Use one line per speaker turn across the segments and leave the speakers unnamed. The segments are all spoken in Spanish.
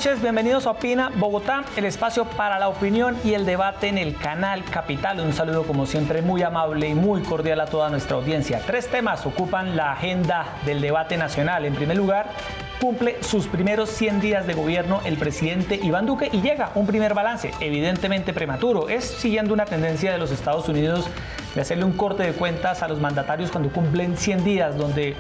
noches, bienvenidos a Opina Bogotá, el espacio para la opinión y el debate en el canal Capital. Un saludo como siempre muy amable y muy cordial a toda nuestra audiencia. 3 temas ocupan la agenda del debate nacional. En primer lugar, cumple sus primeros 100 días de gobierno el presidente Iván Duque y llega un primer balance, evidentemente prematuro. Es siguiendo una tendencia de los Estados Unidos de hacerle un corte de cuentas a los mandatarios cuando cumplen 100 días, donde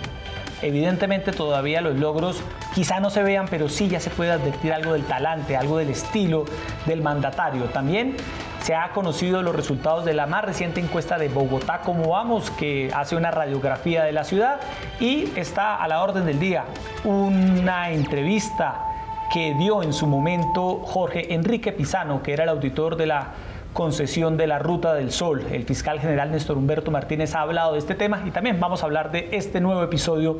evidentemente todavía los logros quizá no se vean, pero sí ya se puede advertir algo del talante, algo del estilo del mandatario. También se ha conocido los resultados de la más reciente encuesta de Bogotá Cómo Vamos, que hace una radiografía de la ciudad, y está a la orden del día una entrevista que dio en su momento Jorge Enrique Pizano, que era el auditor de la concesión de la Ruta del Sol. El fiscal general Néstor Humberto Martínez ha hablado de este tema y también vamos a hablar de este nuevo episodio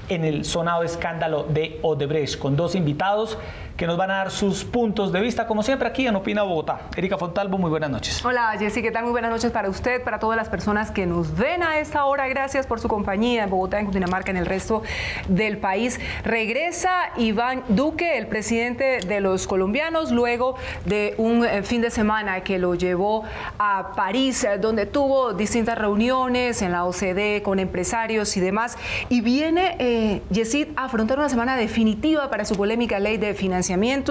en el sonado escándalo de Odebrecht, con 2 invitados que nos van a dar sus puntos de vista, como siempre aquí en Opina Bogotá. Erika Fontalvo, muy buenas noches.
Hola Jessy, ¿qué tal? Muy buenas noches para usted, para todas las personas que nos ven a esta hora. Gracias por su compañía en Bogotá, en Cundinamarca, en el resto del país. Regresa Iván Duque, el presidente de los colombianos, luego de un fin de semana que lo llevó a París, donde tuvo distintas reuniones en la OCDE con empresarios y demás, y viene Jessy a afrontar una semana definitiva para su polémica ley de financiamiento.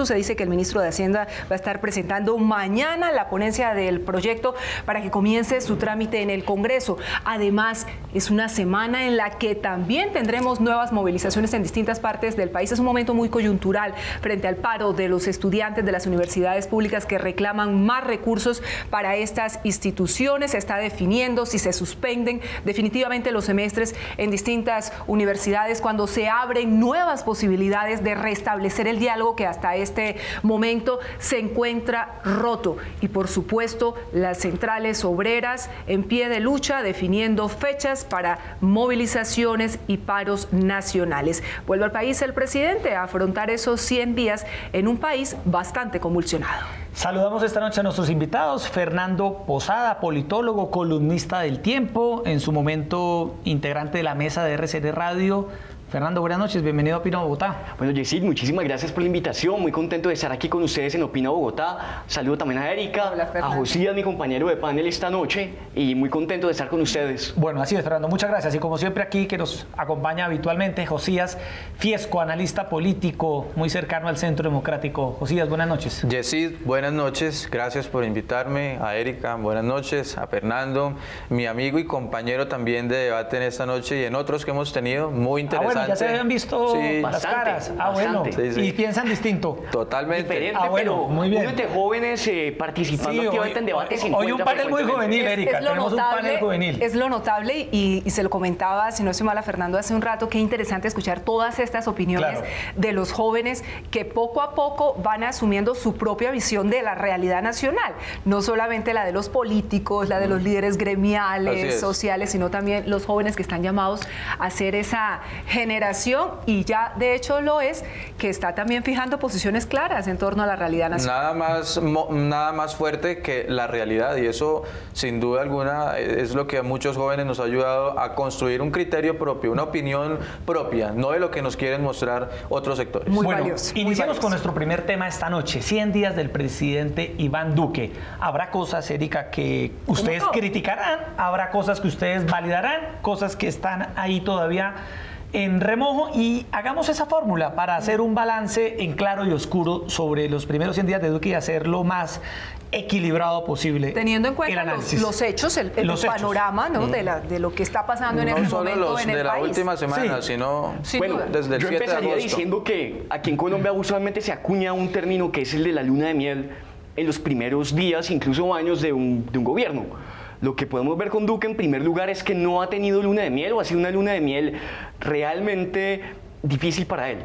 Se dice que el ministro de Hacienda va a estar presentando mañana la ponencia del proyecto para que comience su trámite en el Congreso. Además, es una semana en la que también tendremos nuevas movilizaciones en distintas partes del país. Es un momento muy coyuntural frente al paro de los estudiantes de las universidades públicas que reclaman más recursos para estas instituciones. Se está definiendo si se suspenden definitivamente los semestres en distintas universidades cuando se abren nuevas posibilidades de restablecer el diálogo que hasta este momento se encuentra roto. Y por supuesto, las centrales obreras en pie de lucha definiendo fechas para movilizaciones y paros nacionales. Vuelve al país el presidente a afrontar esos 100 días en un país bastante convulsionado.
Saludamos esta noche a nuestros invitados. Fernando Posada, politólogo, columnista del Tiempo, en su momento integrante de la mesa de RCN Radio. Fernando, buenas noches, bienvenido a Opina Bogotá.
Bueno, Jessy, muchísimas gracias por la invitación, muy contento de estar aquí con ustedes en Opina Bogotá. Saludo también a Erika, a Josías, mi compañero de panel esta noche, y muy contento de estar con ustedes.
Bueno, así es, Fernando, muchas gracias. Y como siempre aquí, que nos acompaña habitualmente, Josías Fiesco, analista político muy cercano al Centro Democrático. Josías, buenas noches.
Jessy, buenas noches, gracias por invitarme. A Erika, buenas noches. A Fernando, mi amigo y compañero también de debate en esta noche y en otros que hemos tenido, muy interesante.
Ya se habían visto sí, las caras. Bueno, sí, sí. Y piensan distinto.
Totalmente.
Diferente, bueno, muy bien. Uno de jóvenes participando activamente en debates.
Hoy un panel muy juvenil, Erika. Tenemos un panel juvenil.
Es lo notable y se lo comentaba, si no estoy mal, a Fernando hace un rato, qué interesante escuchar todas estas opiniones de los jóvenes que poco a poco van asumiendo su propia visión de la realidad nacional. No solamente la de los políticos, la de los líderes gremiales, sociales, sino también los jóvenes que están llamados a hacer esa generación, y ya de hecho lo es, que está también fijando posiciones claras en torno a la realidad nacional.
Nada más fuerte que la realidad, y eso sin duda alguna es lo que a muchos jóvenes nos ha ayudado a construir un criterio propio, una opinión propia, no de lo que nos quieren mostrar otros sectores.
Muy valioso. Iniciamos con nuestro primer tema esta noche, 100 días del presidente Iván Duque. Habrá cosas, Erika, que ustedes criticarán, habrá cosas que ustedes validarán, cosas que están ahí todavía en remojo, y hagamos esa fórmula para hacer un balance en claro y oscuro sobre los primeros 100 días de Duque y hacerlo más equilibrado posible.
Teniendo en cuenta los hechos, el panorama, ¿no? de lo que está pasando en este momento en el país. No solo los de la
última semana, sino
bueno, desde el 7 de agosto. Yo empezaría diciendo que aquí en Colombia usualmente se acuña un término que es el de la luna de miel en los primeros días, incluso años de un gobierno. Lo que podemos ver con Duque en primer lugar es que no ha tenido luna de miel, o ha sido una luna de miel realmente difícil para él.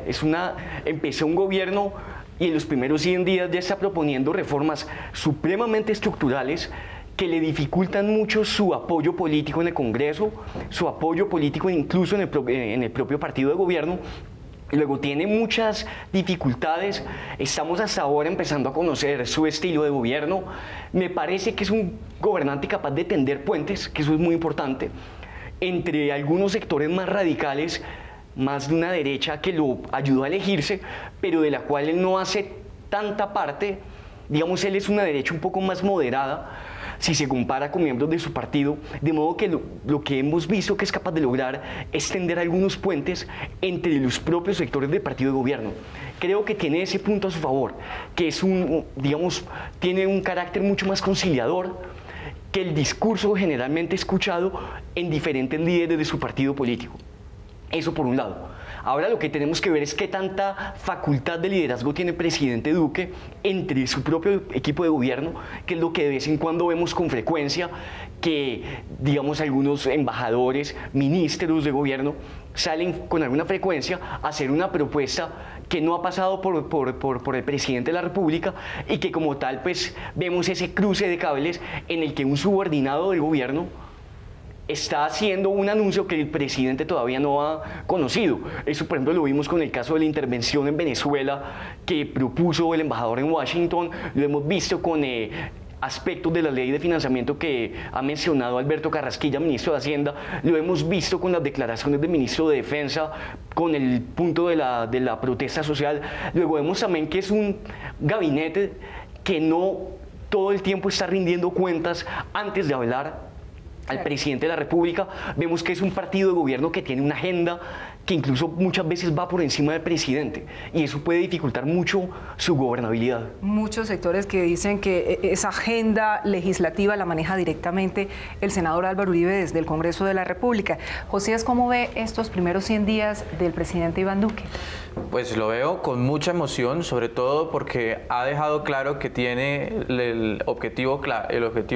Empezó un gobierno y en los primeros 100 días ya está proponiendo reformas supremamente estructurales que le dificultan mucho su apoyo político en el Congreso, su apoyo político incluso en el propio partido de gobierno. Luego tiene muchas dificultades. Estamos hasta ahora empezando a conocer su estilo de gobierno. Me parece que es un gobernante capaz de tender puentes, que eso es muy importante, entre algunos sectores más radicales, más de una derecha que lo ayudó a elegirse, pero de la cual él no hace tanta parte, digamos, él es una derecha un poco más moderada si se compara con miembros de su partido, de modo que lo que hemos visto que es capaz de lograr es tender algunos puentes entre los propios sectores del partido de gobierno. Creo que tiene ese punto a su favor, que es digamos, tiene un carácter mucho más conciliador que el discurso generalmente escuchado en diferentes líderes de su partido político. Eso por un lado. Ahora lo que tenemos que ver es qué tanta facultad de liderazgo tiene el presidente Duque entre su propio equipo de gobierno, que es lo que de vez en cuando vemos con frecuencia, que digamos algunos embajadores, ministros de gobierno salen con alguna frecuencia a hacer una propuesta que no ha pasado por el presidente de la República y que como tal pues vemos ese cruce de cables en el que un subordinado del gobierno está haciendo un anuncio que el presidente todavía no ha conocido. Eso, por ejemplo, lo vimos con el caso de la intervención en Venezuela que propuso el embajador en Washington, lo hemos visto con aspectos de la ley de financiamiento que ha mencionado Alberto Carrasquilla, ministro de Hacienda, lo hemos visto con las declaraciones del ministro de Defensa, con el punto de la protesta social. Luego vemos también que es un gabinete que no todo el tiempo está rindiendo cuentas antes de hablar al presidente de la República. Vemos que es un partido de gobierno que tiene una agenda que incluso muchas veces va por encima del presidente y eso puede dificultar mucho su gobernabilidad.
Muchos sectores que dicen que esa agenda legislativa la maneja directamente el senador Álvaro Uribe desde el Congreso de la República. Josías, ¿cómo ve estos primeros 100 días del presidente Iván Duque?
Pues lo veo con mucha emoción, sobre todo porque ha dejado claro que tiene el objetivo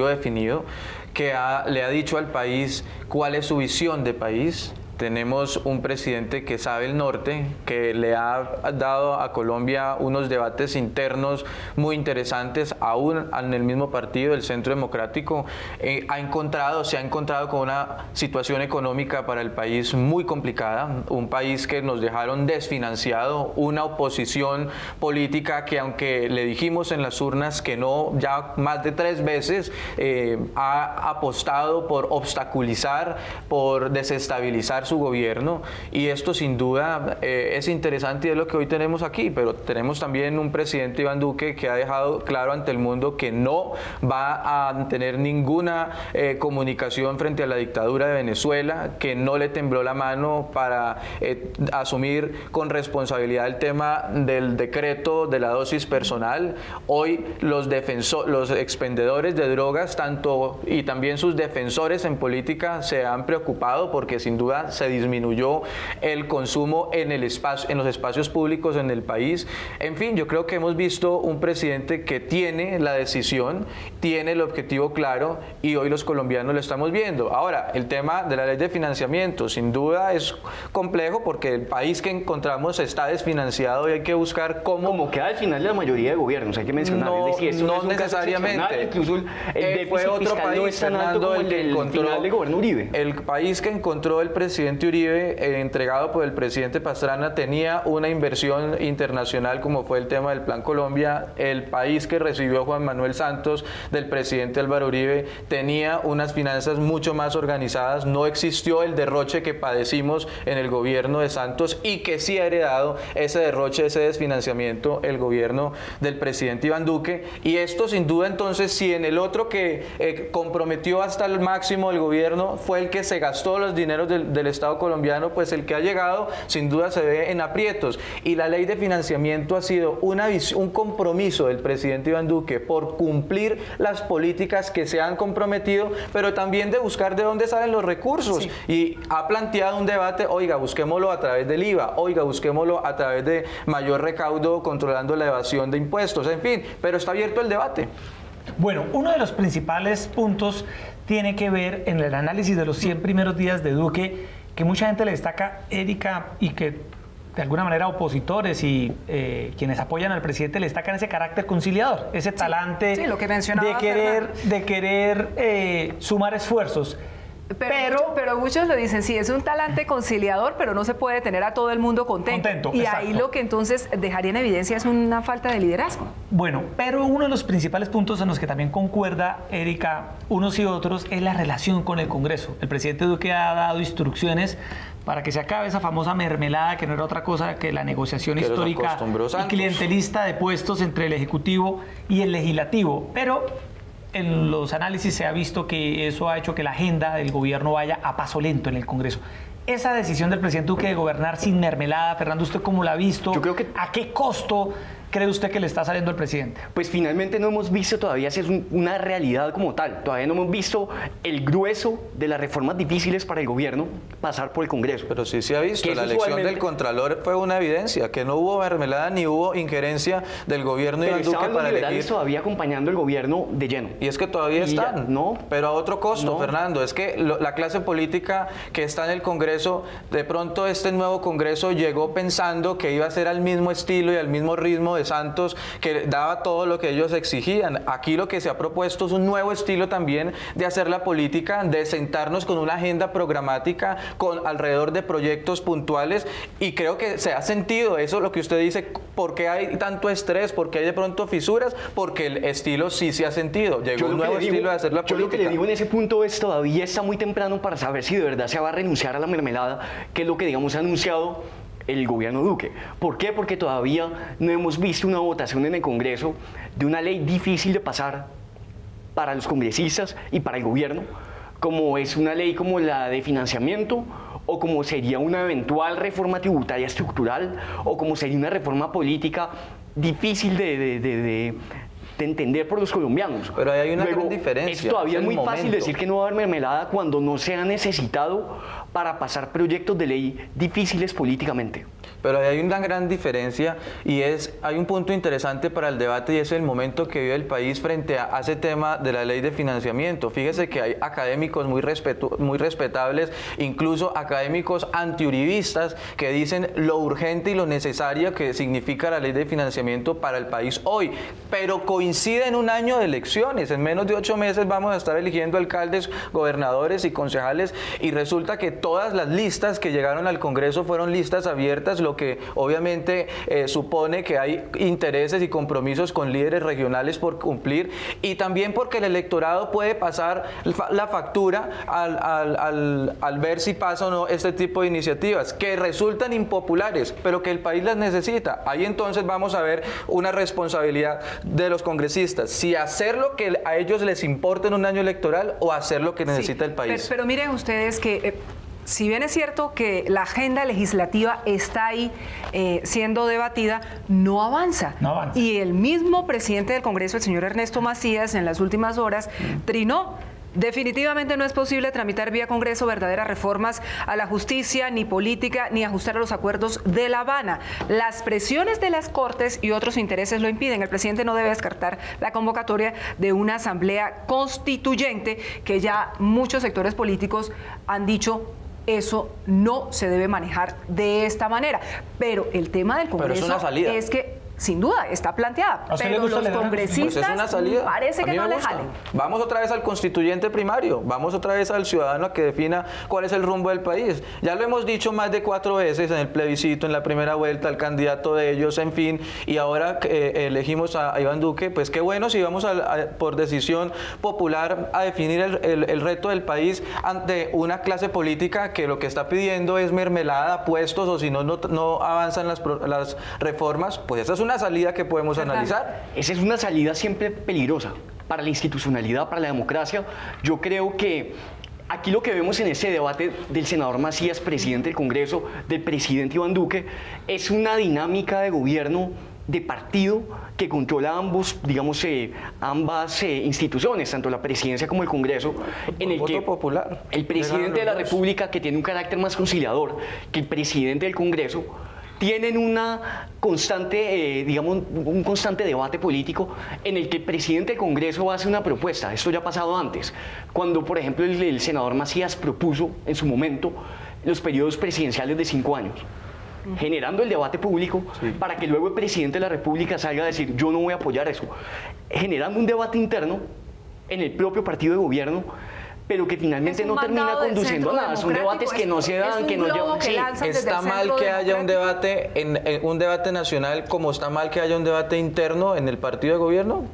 definido, que le ha dicho al país cuál es su visión de país. Tenemos un presidente que sabe el norte, que le ha dado a Colombia unos debates internos muy interesantes, aún en el mismo partido, el Centro Democrático. Se ha encontrado con una situación económica para el país muy complicada, un país que nos dejaron desfinanciado, una oposición política que, aunque le dijimos en las urnas que no, ya más de 3 veces ha apostado por obstaculizar, por desestabilizar su gobierno, y esto sin duda es interesante y es lo que hoy tenemos aquí, pero tenemos también un presidente Iván Duque que ha dejado claro ante el mundo que no va a tener ninguna comunicación frente a la dictadura de Venezuela, que no le tembló la mano para asumir con responsabilidad el tema del decreto de la dosis personal. Hoy los expendedores de drogas y también sus defensores en política se han preocupado porque sin duda se disminuyó el consumo en los espacios públicos en el país. En fin, yo creo que hemos visto un presidente que tiene la decisión, tiene el objetivo claro y hoy los colombianos lo estamos viendo. Ahora, el tema de la ley de financiamiento sin duda es complejo porque el país que encontramos está desfinanciado y hay que buscar cómo...
Como queda al final de la mayoría de gobiernos, hay que mencionar.
No,
es decir,
no necesariamente.
Incluso el déficit
fue otro
fiscal
país,
no es tan alto como el
que encontró
final del gobierno Uribe.
El país que encontró el presidente Uribe, entregado por el presidente Pastrana, tenía una inversión internacional como fue el tema del Plan Colombia. El país que recibió Juan Manuel Santos del presidente Álvaro Uribe tenía unas finanzas mucho más organizadas. No existió el derroche que padecimos en el gobierno de Santos y que sí ha heredado ese derroche, ese desfinanciamiento el gobierno del presidente Iván Duque. Y esto sin duda entonces, si en el otro que comprometió hasta el máximo el gobierno fue el que se gastó los dineros del Estado colombiano, pues el que ha llegado sin duda se ve en aprietos. Y la ley de financiamiento ha sido un compromiso del presidente Iván Duque por cumplir las políticas que se han comprometido, pero también de buscar de dónde salen los recursos. Sí. Y ha planteado un debate, oiga, busquémoslo a través del IVA, oiga, busquémoslo a través de mayor recaudo controlando la evasión de impuestos, en fin, pero está abierto el debate.
Bueno, uno de los principales puntos tiene que ver en el análisis de los 100 primeros días de Duque, que mucha gente le destaca, Erika, y que de alguna manera opositores y quienes apoyan al presidente le destacan ese carácter conciliador, ese talante
lo que mencionaba
de querer sumar esfuerzos.
Pero muchos lo dicen, sí, es un talante conciliador, pero no se puede tener a todo el mundo contento. Y
exacto.
ahí lo que entonces dejaría en evidencia es una falta de liderazgo.
Bueno, pero uno de los principales puntos en los que también concuerda, Erika, unos y otros, es la relación con el Congreso. El presidente Duque ha dado instrucciones para que se acabe esa famosa mermelada, que no era otra cosa que la negociación histórica y clientelista de puestos entre el Ejecutivo y el Legislativo. Pero en los análisis se ha visto que eso ha hecho que la agenda del gobierno vaya a paso lento en el Congreso. Esa decisión del presidente Duque de gobernar sin mermelada, Fernando, ¿usted cómo la ha visto?
Yo creo que...
¿A qué costo cree usted que le está saliendo al presidente?
Pues finalmente no hemos visto todavía si es una realidad como tal. Todavía no hemos visto el grueso de las reformas difíciles para el gobierno pasar por el Congreso.
Pero sí se ha visto. La elección del Contralor fue una evidencia, que no hubo mermelada ni hubo injerencia del gobierno de Iván Duque para elegir.
Todavía acompañando el gobierno de lleno.
Y es que todavía están,
no,
pero a otro costo,
no.
Fernando. Es que la clase política que está en el Congreso, de pronto este nuevo Congreso llegó pensando que iba a ser al mismo estilo y al mismo ritmo de Santos, que daba todo lo que ellos exigían. Aquí lo que se ha propuesto es un nuevo estilo también de hacer la política, de sentarnos con una agenda programática, con alrededor de proyectos puntuales, y creo que se ha sentido eso, lo que usted dice. ¿Por qué hay tanto estrés? ¿Por qué hay de pronto fisuras? Porque el estilo sí se ha sentido. Llegó un nuevo estilo de hacer la política.
Yo lo que le digo en ese punto es, todavía está muy temprano para saber si de verdad se va a renunciar a la mermelada, que es lo que, digamos, ha anunciado el gobierno Duque. ¿Por qué? Porque todavía no hemos visto una votación en el Congreso de una ley difícil de pasar para los congresistas y para el gobierno, como es una ley como la de financiamiento, o como sería una eventual reforma tributaria estructural, o como sería una reforma política difícil de entender por los colombianos.
Pero ahí hay una gran diferencia.
Es todavía muy fácil decir que no va a haber mermelada cuando no se ha necesitado para pasar proyectos de ley difíciles políticamente.
Pero hay una gran diferencia, y hay un punto interesante para el debate, y es el momento que vive el país frente a ese tema de la ley de financiamiento. Fíjese que hay académicos muy respetables, incluso académicos antiuribistas, que dicen lo urgente y lo necesaria que significa la ley de financiamiento para el país hoy. Pero coincide en un año de elecciones. En menos de 8 meses vamos a estar eligiendo alcaldes, gobernadores y concejales, y resulta que todas las listas que llegaron al Congreso fueron listas abiertas, lo que obviamente supone que hay intereses y compromisos con líderes regionales por cumplir, y también porque el electorado puede pasar la factura al ver si pasa o no este tipo de iniciativas que resultan impopulares, pero que el país las necesita. Ahí entonces vamos a ver una responsabilidad de los congresistas, si hacer lo que a ellos les importa en un año electoral o hacer lo que necesita el país.
Pero miren ustedes que si bien es cierto que la agenda legislativa está ahí siendo debatida, no avanza. Y el mismo presidente del Congreso, el señor Ernesto Macías, en las últimas horas trinó. Definitivamente no es posible tramitar vía Congreso verdaderas reformas a la justicia, ni política, ni ajustar a los acuerdos de La Habana. Las presiones de las Cortes y otros intereses lo impiden. El presidente no debe descartar la convocatoria de una asamblea constituyente, que ya muchos sectores políticos han dicho eso no se debe manejar de esta manera. Pero el tema del Congreso es que sin duda está planteada, pero los congresistas parece que no le jalen.
Vamos otra vez al constituyente primario, vamos otra vez al ciudadano a que defina cuál es el rumbo del país. Ya lo hemos dicho más de 4 veces en el plebiscito, en la primera vuelta, al candidato de ellos, en fin, y ahora elegimos a Iván Duque. Pues qué bueno si vamos por decisión popular a definir el reto del país ante una clase política que lo que está pidiendo es mermelada, puestos, o si no avanzan las reformas. Pues esa es una salida que podemos analizar.
Esa es una salida siempre peligrosa para la institucionalidad, para la democracia. Yo creo que aquí lo que vemos en ese debate del senador Macías, presidente del Congreso, del presidente Iván Duque, es una dinámica de gobierno de partido que controla ambas instituciones, tanto la presidencia como el Congreso, en el que el presidente de la República, que tiene un carácter más conciliador que el presidente del Congreso, tienen una constante, un constante debate político en el que el presidente del Congreso hace una propuesta. Esto ya ha pasado antes, cuando por ejemplo el senador Macías propuso en su momento los periodos presidenciales de 5 años, generando el debate público para que luego el presidente de la República salga a decir yo no voy a apoyar eso, generando un debate interno en el propio partido de gobierno pero que finalmente no termina conduciendo a nada. Son debates que no se dan, que no llevan.
Sí, está mal que haya un debate un debate nacional, como está mal que haya un debate interno en el partido de gobierno.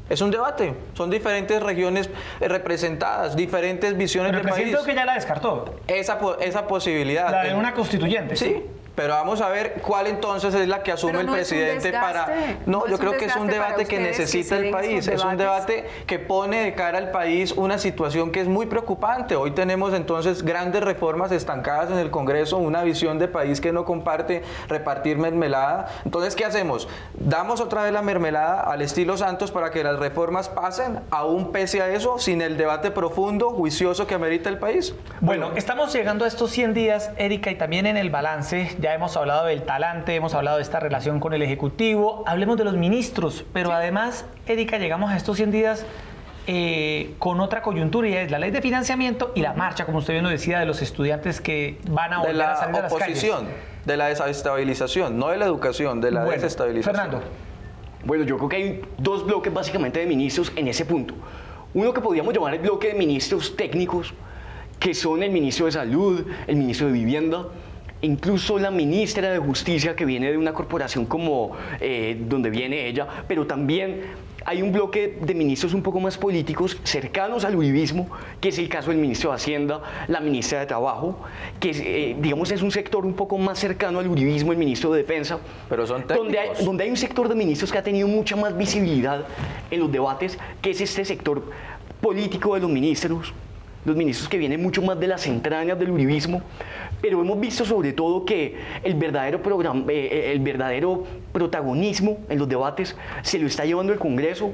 Es un debate, son diferentes regiones representadas, diferentes visiones del país.
Pero el presidente que ya la descartó.
Esa posibilidad.
La de una constituyente.
Sí. Pero vamos a ver cuál entonces es la que asume el presidente para... No, yo creo que es un debate que necesita el país, es un debate que pone de cara al país una situación que es muy preocupante. Hoy tenemos entonces grandes reformas estancadas en el Congreso, una visión de país que no comparte repartir mermelada. Entonces, ¿qué hacemos? Damos otra vez la mermelada al estilo Santos para que las reformas pasen, aún pese a eso, sin el debate profundo, juicioso que amerita el país.
Bueno, estamos llegando a estos 100 días, Erika, y también en el balance. Ya hemos hablado del talante, hemos hablado de esta relación con el Ejecutivo, hablemos de los ministros, pero además, Erika, llegamos a estos 100 días con otra coyuntura, y es la ley de financiamiento y la marcha, como usted bien lo decía, de los estudiantes que van a volver a salir a las calles.
De la oposición, de la desestabilización, no de la educación, de la desestabilización.
Fernando.
Bueno, yo creo que hay dos bloques básicamente de ministros en ese punto. Uno que podríamos llamar el bloque de ministros técnicos, que son el ministro de Salud, el ministro de Vivienda, incluso la ministra de Justicia, que viene de una corporación como donde viene ella, pero también hay un bloque de ministros un poco más políticos, cercanos al uribismo, que es el caso del ministro de Hacienda, la ministra de Trabajo, que digamos es un sector un poco más cercano al uribismo, el ministro de Defensa,
pero son técnicos.
Donde hay un sector de ministros que ha tenido mucha más visibilidad en los debates, que es este sector político de los ministros que vienen mucho más de las entrañas del uribismo, pero hemos visto sobre todo que el verdadero protagonismo en los debates se lo está llevando el Congreso,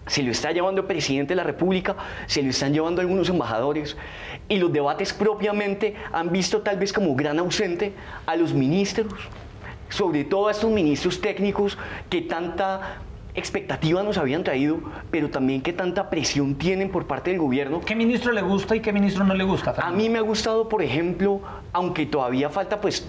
se lo está llevando el presidente de la República, se lo están llevando algunos embajadores, y los debates propiamente han visto tal vez como gran ausente a los ministros, sobre todo a estos ministros técnicos que tanta expectativa nos habían traído, pero también que tanta presión tienen por parte del gobierno.
¿Qué ministro le gusta y qué ministro no le gusta, Fernando?
A mí me ha gustado, por ejemplo, aunque todavía falta pues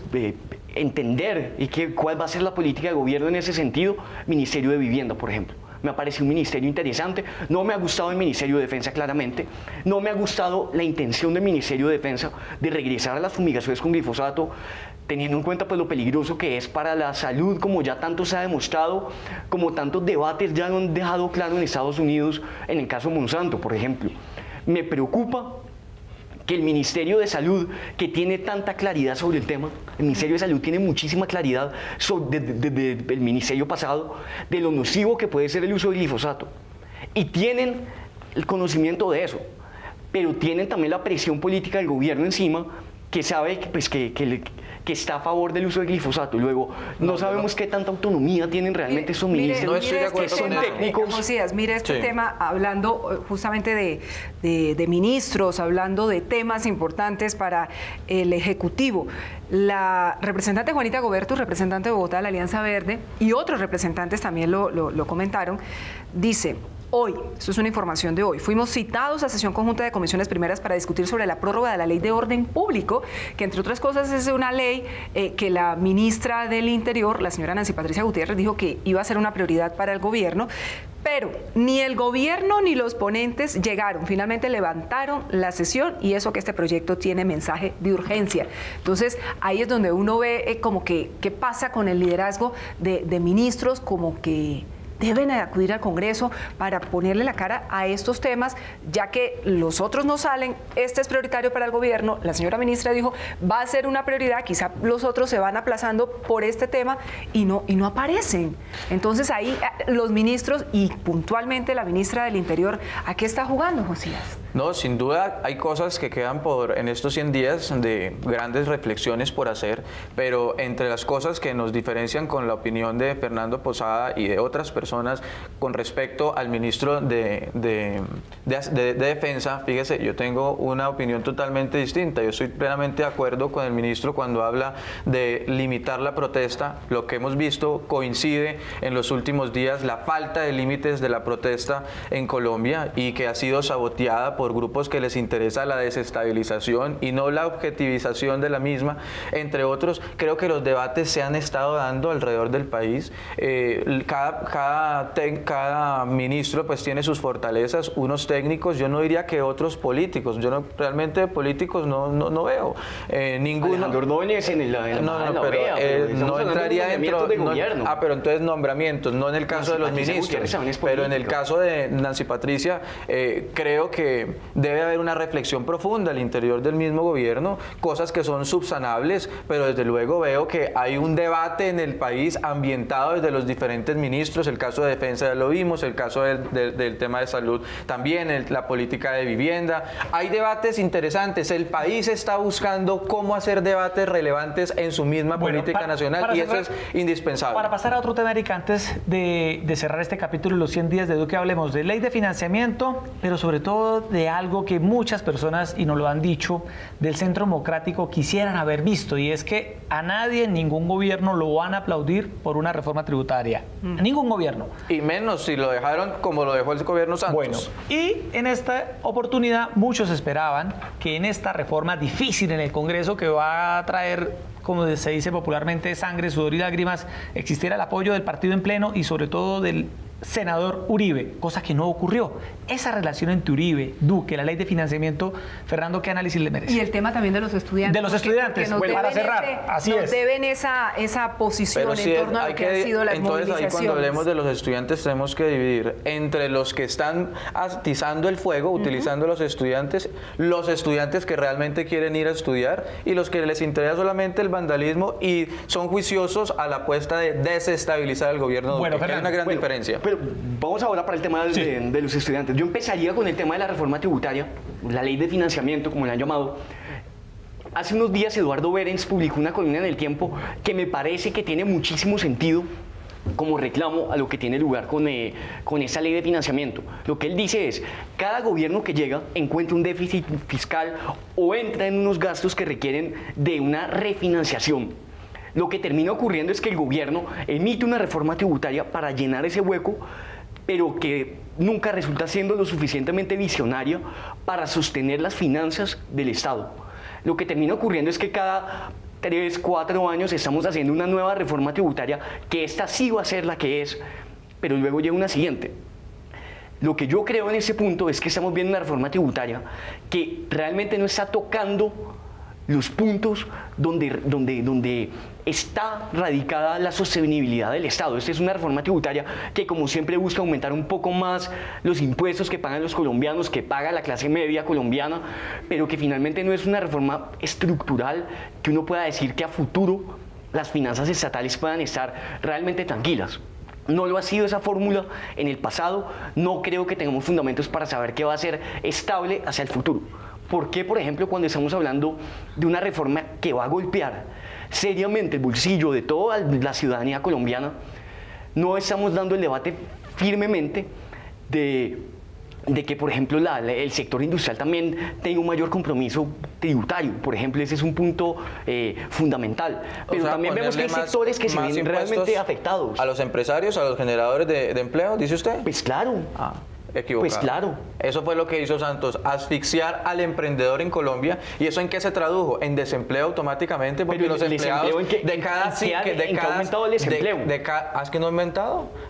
entender cuál va a ser la política de gobierno en ese sentido, Ministerio de Vivienda, por ejemplo. Me ha parecido un ministerio interesante. No me ha gustado el Ministerio de Defensa, claramente. No me ha gustado la intención del Ministerio de Defensa de regresar a las fumigaciones con glifosato, teniendo en cuenta pues lo peligroso que es para la salud, como ya tanto se ha demostrado, como tantos debates ya lo han dejado claro en Estados Unidos, en el caso Monsanto, por ejemplo. Me preocupa que el Ministerio de Salud, que tiene tanta claridad sobre el tema, el Ministerio de Salud tiene muchísima claridad desde el ministerio pasado de lo nocivo que puede ser el uso de glifosato, y tienen el conocimiento de eso, pero tienen también la presión política del gobierno encima, que sabe que está a favor del uso de glifosato. Luego, no sabemos qué tanta autonomía tienen realmente esos ministros.
No estoy de acuerdo con eso.
Técnicos.
Josías, mire este tema, hablando justamente de ministros, hablando de temas importantes para el Ejecutivo. La representante Juanita Goberto, representante de Bogotá de la Alianza Verde, y otros representantes también lo comentaron, dice: hoy, esto es una información de hoy, fuimos citados a sesión conjunta de comisiones primeras para discutir sobre la prórroga de la Ley de Orden Público, que entre otras cosas es una ley que la ministra del Interior, la señora Nancy Patricia Gutiérrez, dijo que iba a ser una prioridad para el gobierno, pero ni el gobierno ni los ponentes llegaron, finalmente levantaron la sesión, y eso que este proyecto tiene mensaje de urgencia. Entonces, ahí es donde uno ve como que qué pasa con el liderazgo de ministros, como que deben acudir al Congreso para ponerle la cara a estos temas, ya que los otros no salen. Este es prioritario para el gobierno. La señora ministra dijo, va a ser una prioridad, quizá los otros se van aplazando por este tema y no aparecen. Entonces ahí los ministros y puntualmente la ministra del Interior, ¿a qué está jugando, Josías?
No, sin duda hay cosas que quedan en estos 100 días de grandes reflexiones por hacer, pero entre las cosas que nos diferencian con la opinión de Fernando Posada y de otras personas con respecto al ministro de Defensa, fíjese, yo tengo una opinión totalmente distinta. Yo estoy plenamente de acuerdo con el ministro cuando habla de limitar la protesta. Lo que hemos visto coincide en los últimos días, la falta de límites de la protesta en Colombia, y que ha sido saboteada por grupos que les interesa la desestabilización y no la objetivización de la misma, entre otros. Creo que los debates se han estado dando alrededor del país. Cada cada ministro pues tiene sus fortalezas, unos técnicos, yo no diría que otros políticos, yo no, realmente políticos no veo ninguno.
Alejandro Ordóñez en la
no entraría dentro
de gobierno.
Pero entonces nombramientos, no en el caso de los ministros, pero en el caso de Nancy Patricia creo que debe haber una reflexión profunda al interior del mismo gobierno, cosas que son subsanables, pero desde luego veo que hay un debate en el país ambientado desde los diferentes ministros, el caso de defensa ya lo vimos, el caso del tema de salud también, la política de vivienda. Hay debates interesantes, el país está buscando cómo hacer debates relevantes en su misma política nacional y eso es indispensable.
Para pasar a otro tema, Eric, antes de cerrar este capítulo, los 100 días de Duque, hablemos de ley de financiamiento, pero sobre todo de algo que muchas personas, y nos lo han dicho, del Centro Democrático quisieran haber visto, y es que a nadie, en ningún gobierno lo van a aplaudir por una reforma tributaria. Ningún gobierno.
Y menos si lo dejaron como lo dejó el gobierno Santos.
Bueno, y en esta oportunidad muchos esperaban que en esta reforma difícil en el Congreso, que va a traer, como se dice popularmente, sangre, sudor y lágrimas, existiera el apoyo del partido en pleno y sobre todo del senador Uribe, cosa que no ocurrió. Esa relación entre Uribe, Duque, la ley de financiamiento, Fernando, ¿qué análisis le merece?
Y el tema también de los estudiantes.
De los estudiantes,
bueno,
para cerrar, así es.
Deben esa posición en torno a lo que han sido las movilizaciones.
Entonces ahí cuando hablemos de los estudiantes tenemos que dividir entre los que están atizando el fuego, utilizando los estudiantes que realmente quieren ir a estudiar y los que les interesa solamente el vandalismo y son juiciosos a la apuesta de desestabilizar el gobierno.
Bueno,
Hay una gran diferencia.
Pero vamos ahora para el tema de los estudiantes. Yo empezaría con el tema de la reforma tributaria, la ley de financiamiento, como le han llamado. Hace unos días Eduardo Berens publicó una columna en El Tiempo que me parece que tiene muchísimo sentido como reclamo a lo que tiene lugar con esa ley de financiamiento. Lo que él dice es, cada gobierno que llega encuentra un déficit fiscal o entra en unos gastos que requieren de una refinanciación. Lo que termina ocurriendo es que el gobierno emite una reforma tributaria para llenar ese hueco, pero que nunca resulta siendo lo suficientemente visionaria para sostener las finanzas del Estado. Lo que termina ocurriendo es que cada 3, 4 años estamos haciendo una nueva reforma tributaria, que esta sí va a ser la que es, pero luego llega una siguiente. Lo que yo creo en ese punto es que estamos viendo una reforma tributaria que realmente no está tocando los puntos donde está radicada la sostenibilidad del Estado. Esta es una reforma tributaria que, como siempre, busca aumentar un poco más los impuestos que pagan los colombianos, que paga la clase media colombiana, pero que finalmente no es una reforma estructural que uno pueda decir que a futuro las finanzas estatales puedan estar realmente tranquilas. No lo ha sido esa fórmula en el pasado, no creo que tengamos fundamentos para saber que va a ser estable hacia el futuro. ¿Por qué, por ejemplo, cuando estamos hablando de una reforma que va a golpear seriamente el bolsillo de toda la ciudadanía colombiana, no estamos dando el debate firmemente de que, por ejemplo, el sector industrial también tenga un mayor compromiso tributario? Por ejemplo, ese es un punto fundamental. Pero también vemos que hay sectores que se ven realmente afectados.
¿A los empresarios, a los generadores de empleo, dice usted?
Pues claro.
Equivocado.
Pues claro.
Eso fue lo que hizo Santos, asfixiar al emprendedor en Colombia. ¿Y eso en qué se tradujo? En desempleo automáticamente, porque los empleados de cada 100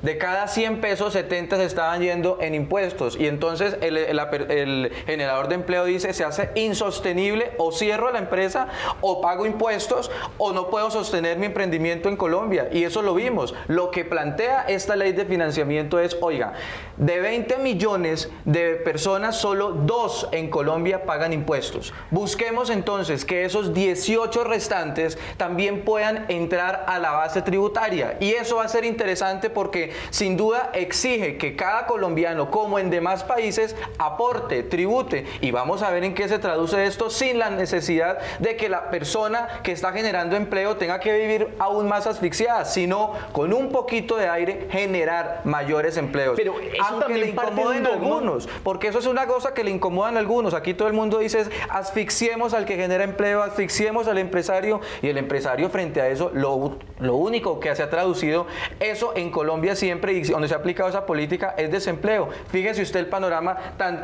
De cada 100 pesos, 70 se estaban yendo en impuestos. Y entonces el generador de empleo dice, se hace insostenible, o cierro la empresa, o pago impuestos, o no puedo sostener mi emprendimiento en Colombia. Y eso lo vimos. Lo que plantea esta ley de financiamiento es, oiga, de 20 millones de personas, solo 2 en Colombia pagan impuestos. Busquemos entonces que esos 18 restantes también puedan entrar a la base tributaria. Y eso va a ser interesante porque sin duda exige que cada colombiano, como en demás países, aporte, tribute. Y vamos a ver en qué se traduce esto sin la necesidad de que la persona que está generando empleo tenga que vivir aún más asfixiada, sino con un poquito de aire generar mayores empleos.
Pero eso
aunque
también
le incomoden a algunos, porque eso es una cosa que le incomodan a algunos. Aquí todo el mundo dice, asfixiemos al que genera empleo, asfixiemos al empresario, y el empresario frente a eso, lo único que se ha traducido eso en Colombia siempre, y donde se ha aplicado esa política, es desempleo. Fíjese usted el panorama tan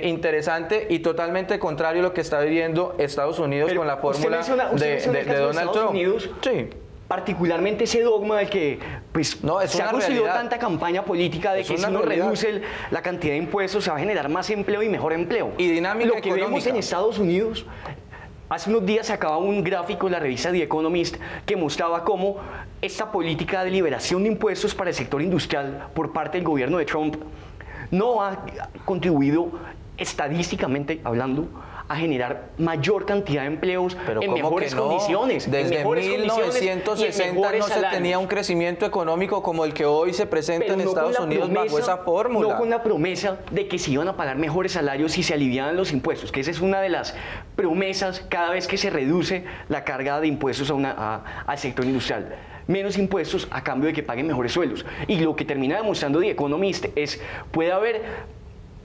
interesante y totalmente contrario a lo que está viviendo Estados Unidos con la fórmula de Donald Trump.
Unidos,
sí.
particularmente ese dogma del que pues, se ha construido tanta campaña política de que si uno reduce la cantidad de impuestos se va a generar más empleo y mejor empleo.
Y dinámica
Lo que vemos en Estados Unidos, hace unos días se acababa un gráfico en la revista The Economist que mostraba cómo esta política de liberación de impuestos para el sector industrial por parte del gobierno de Trump no ha contribuido estadísticamente hablando a generar mayor cantidad de empleos en mejores condiciones.
Desde 1960 no se tenía un crecimiento económico como el que hoy se presenta en Estados Unidos bajo esa fórmula.
No con la promesa de que se iban a pagar mejores salarios si se aliviaban los impuestos, que esa es una de las promesas cada vez que se reduce la carga de impuestos al sector industrial. Menos impuestos a cambio de que paguen mejores sueldos. Y lo que termina demostrando The Economist es, puede haber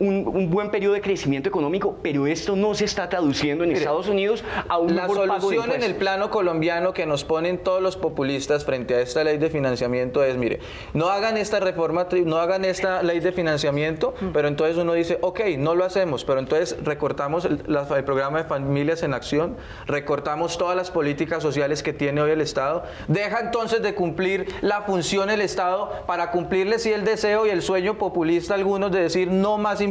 un buen periodo de crecimiento económico, pero esto no se está traduciendo en Estados Unidos a un mejor pago de impuestos.
La solución en el plano colombiano que nos ponen todos los populistas frente a esta ley de financiamiento es, mire, no hagan esta reforma, no hagan esta ley de financiamiento, pero entonces uno dice, ok, no lo hacemos, pero entonces recortamos el programa de Familias en Acción, recortamos todas las políticas sociales que tiene hoy el Estado, deja entonces de cumplir la función del Estado para cumplirle sí el deseo y el sueño populista a algunos de decir no más impuestos.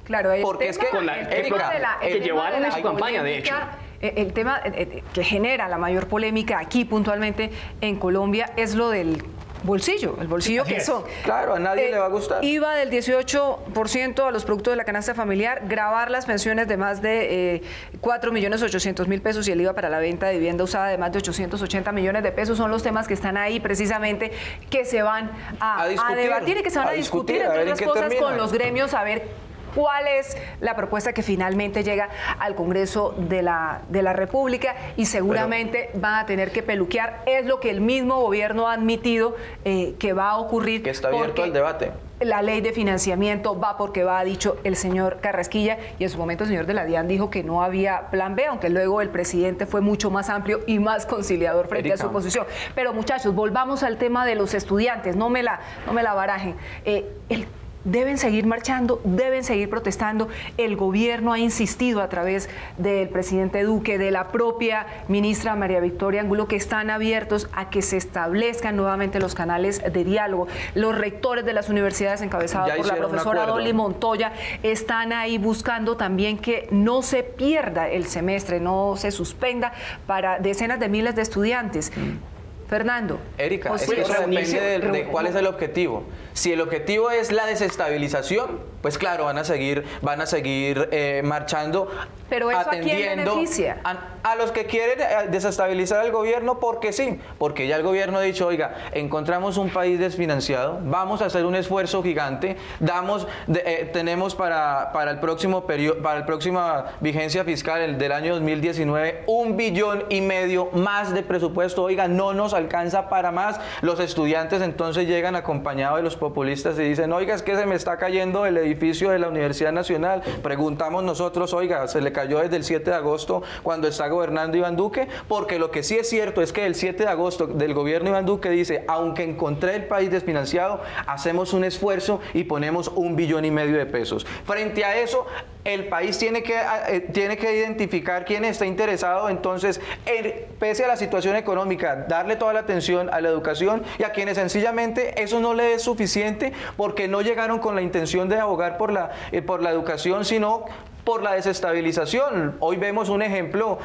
Claro,
porque es que
que llevaron a su campaña, de hecho.
El tema que genera la mayor polémica aquí puntualmente en Colombia es lo del bolsillo, el bolsillo que son.
Claro, a nadie le va a gustar.
IVA del 18% a los productos de la canasta familiar, gravar las pensiones de más de 4.800.000 pesos y el IVA para la venta de vivienda usada de más de 880 millones de pesos son los temas que están ahí precisamente que se van a debatir y que se van a discutir entre otras cosas con los gremios a ver cuál es la propuesta que finalmente llega al Congreso de la República y seguramente van a tener que peluquear. Es lo que el mismo gobierno ha admitido que va a ocurrir.
Que está abierto al debate.
La ley de financiamiento va porque va, ha dicho el señor Carrasquilla, y en su momento el señor de la DIAN dijo que no había plan B, aunque luego el presidente fue mucho más amplio y más conciliador frente a su posición. Pero muchachos, volvamos al tema de los estudiantes, no me la barajen. Deben seguir marchando, deben seguir protestando. El gobierno ha insistido a través del presidente Duque, de la propia ministra María Victoria Angulo, que están abiertos a que se establezcan nuevamente los canales de diálogo. Los rectores de las universidades, encabezados por la profesora Dolly Montoya, están ahí buscando también que no se pierda el semestre, no se suspenda para decenas de miles de estudiantes. Fernando.
Erika, eso depende de cuál es el objetivo. Si el objetivo es la desestabilización, pues claro, van a seguir marchando.
Pero eso atendiendo, ¿a quién beneficia?
A los que quieren desestabilizar al gobierno, porque sí, porque ya el gobierno ha dicho, oiga, encontramos un país desfinanciado, vamos a hacer un esfuerzo gigante, tenemos para el próximo periodo, para la próxima vigencia fiscal del año 2019, 1,5 billones más de presupuesto. Oiga, no nos alcanza para más. Los estudiantes entonces llegan acompañados de los populistas y dicen, oiga, es que se me está cayendo el edificio de la Universidad Nacional. Preguntamos nosotros, oiga, se le cayó desde el 7 de agosto cuando está gobernando Iván Duque, porque lo que sí es cierto es que el 7 de agosto del gobierno Iván Duque dice, aunque encontré el país desfinanciado, hacemos un esfuerzo y ponemos 1,5 billones de pesos. Frente a eso, el país tiene que identificar quién está interesado, entonces, pese a la situación económica, darle toda la atención a la educación, y a quienes sencillamente eso no les es suficiente porque no llegaron con la intención de abogar por la educación, sino por la desestabilización. Hoy vemos un ejemplo